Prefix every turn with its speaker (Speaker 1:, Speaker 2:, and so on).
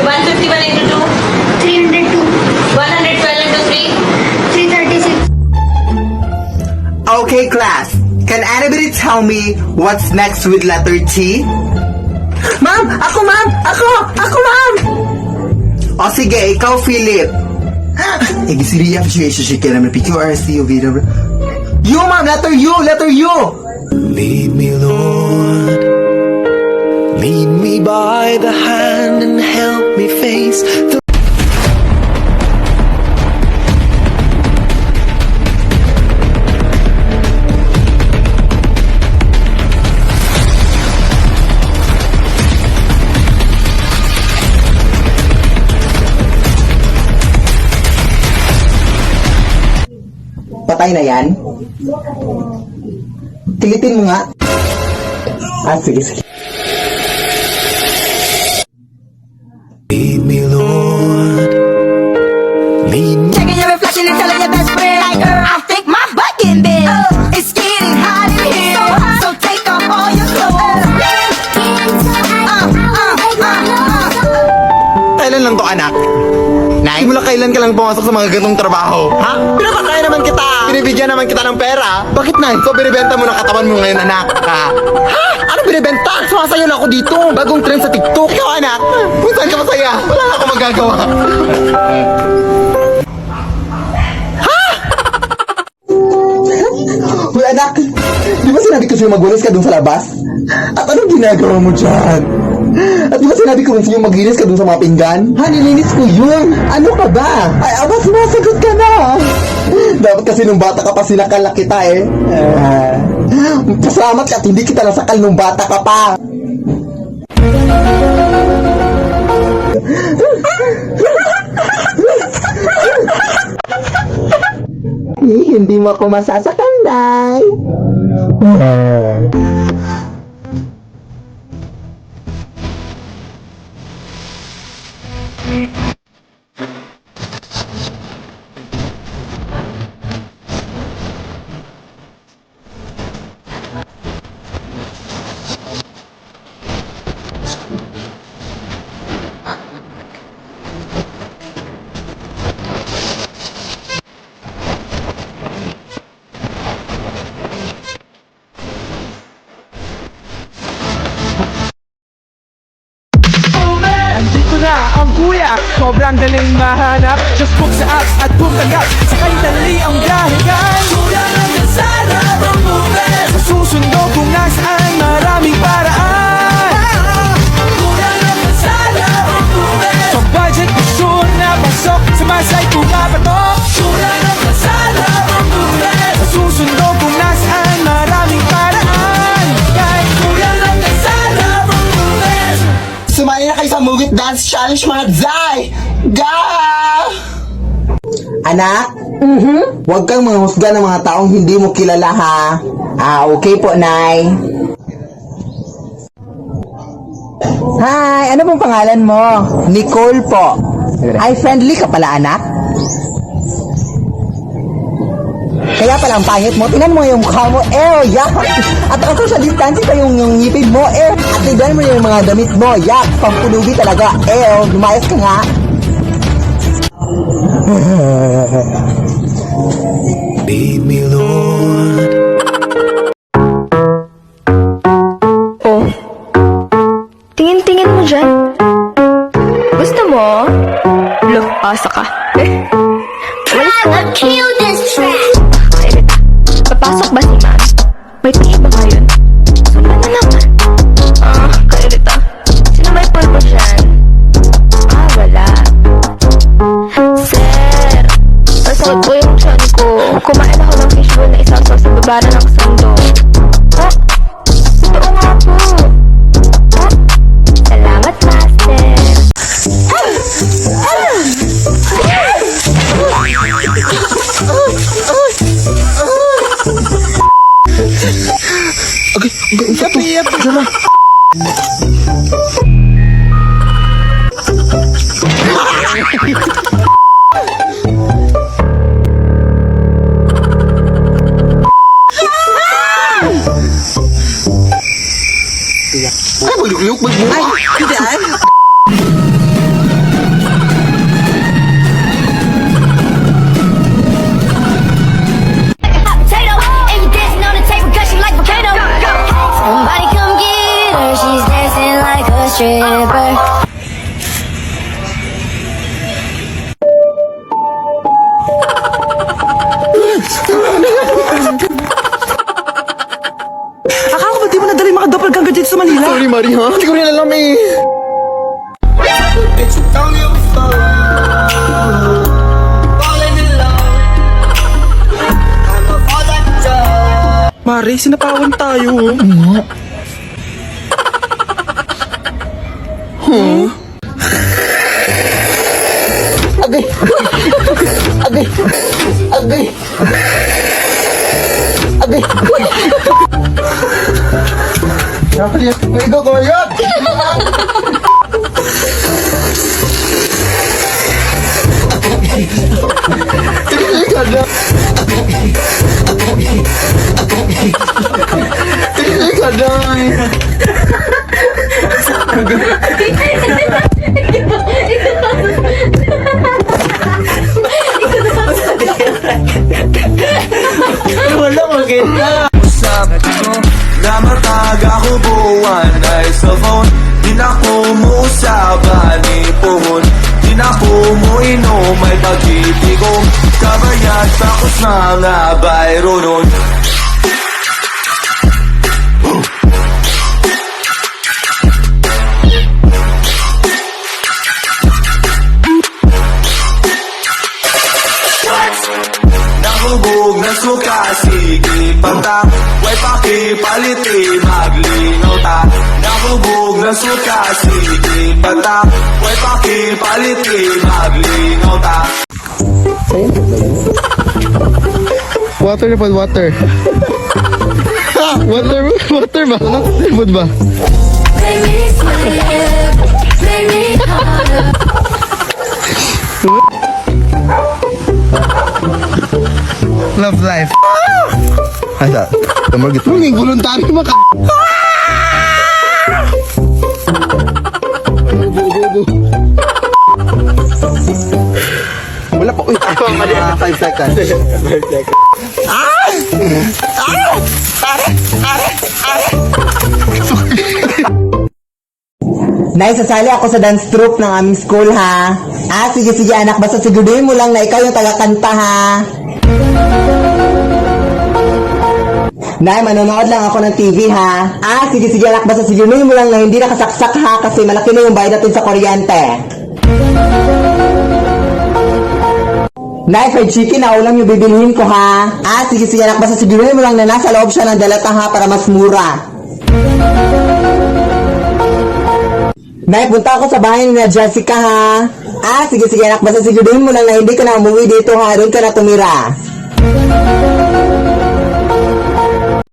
Speaker 1: 151 into 2.
Speaker 2: 302.
Speaker 1: 112 into 3.
Speaker 2: 336.
Speaker 3: Okay, class. Can anybody tell me what's next with letter T? Ma'am! Ako, ma'am! Ako, ma'am! O sige, ikaw, Philip. ABCDEFGH PQRC U, ma'am! Letter U! Letter U!
Speaker 4: Lead me, Lord. Lead me by the hand and help me face the
Speaker 3: Patay na yan? Kilitin mo nga. Sige.
Speaker 4: Lead me, Lord. Lead me.
Speaker 5: Checking your reflection and telling your best friend, like, I think my butt getting big. It's getting hot in here, so take off all your clothes.
Speaker 3: Kailan lang to, anak? Nay? Simula kailan ka lang pumasok sa mga ganong trabaho? Ha? Pinapakain naman kita! Binibigyan naman kita ng pera! Bakit, Nay? So, binibenta mo ng katawan mo ngayon, anak? Ha? Ano binibenta? Sumasayo na ako dito! Bagong trend sa TikTok! Ikaw, anak! Kung saan ka masaya? Wala na akong magagawa! Uy, anak! Di ba sinabi ko sa'yo magwalis ka dun sa labas? At anong ginagawa mo dyan? At di ba sinabi ko rin sa'yo maglinis ka dun sa mga pinggan? Ha, nilinis ko yun! Ano ka ba? Ay, abas, masagot ka na! Dapat kasi nung bata ka pa sinakal kita eh. Pasalamat ka at hindi kita nasakal nung bata ka pa. Hindi mo ako masasakal, Nay.
Speaker 6: Andito na ang kuya, sobrang daling mahanap. Just book sa app at bumagap, sakay dali ang biyahegan. Kuya ng kalsada, ang movement. Masusundo kung nasaan, maraming paraan. Kuya ng kalsada, ang movement. Sa budget, gusto na pasok, sa masay pumapatok. Kuya ng kalsada, ang movement. Masusundo kung nasaan, maraming paraan. Kahit kuya ng kalsada, ang movement.
Speaker 3: Sumali na kayo sa Movie Dance Challenge, mga Zay! Ga! Anak? Huwag kang manghusga ng mga taong hindi mo kilala, ha? Okay po, Nay. Hi! Ano pong pangalan mo? Nicole po. Ay, friendly ka pala, anak? Kaya pala ang pangit mo, tingnan mo yung mukha mo, yak! At ang social distancing pa yung ngipin mo, at tignan mo yung mga damit mo, yak! Pampulubi talaga, lumayas ka nga!
Speaker 4: Lead me, Lord.
Speaker 7: Oh, tingin-tingin mo dyan. Gusto mo? Look, asa ka.
Speaker 2: Kill this track.
Speaker 7: Kailita, papasok ba si ma'am? May tingin ba ngayon? Sumba na naman. Kailita, sino may pulpo dyan? Wala. Sir, nasakit po yung tiyan ko. Kumain ako ng fishbowl na isang sauce sa babara ng sando. Totoo nga po. Salamat, master.
Speaker 3: Okay, sama. Ay, magluk-luk, magluk. Ay, hindi. Maria, hindi ko rin alam eh.
Speaker 6: Mare, sinapawan tayo.
Speaker 3: Agay! Agay! Agay! Agay! Ikaw, kumayot! Tingnan ka na! Tingnan ka na!
Speaker 6: Wala maganda.
Speaker 4: Usap ko na matag ako buwan ay sa phone. Di na ko mo usaban ni puhon. Di na ko mo inom ay pag-ibig ko. Kabayat takos mga bayro nun. Nahubog na suka, sige panta. Way pakipaliti, maglinaw ta. Nahubog na suka, sige panta. Way pakipaliti, maglinaw ta.
Speaker 3: Water na po, water. Water ba? Food ba? Love life. Ay, sa. Kamar gitu. Ang voluntary maka. Wala pa. Uy, ako ang mali. 5 seconds. 5 seconds.
Speaker 8: Nay, sasali ako sa dance troupe ng aming school, ha? Sige, anak. Basta siguraduhin mo lang na ikaw yung taga-kanta, ha? Nay, manonood lang ako ng TV, ha? Sige, anak. Basta siguraduhin mo lang na hindi nakasaksak, ha? Kasi malaki na yung bayad natin sa kuryente. Nay, fried chicken na ulam yung bibilhin ko, ha? Sige, anak. Basta siguraduhin mo lang na nasa loob siya ng dalata, ha? Para mas mura. Nay, punta ako sa bahay ni Jessica, ha? Sige, anak. Basta siguraduhin mo lang na hindi ka na umuwi dito, ha? Doon ka na tumira.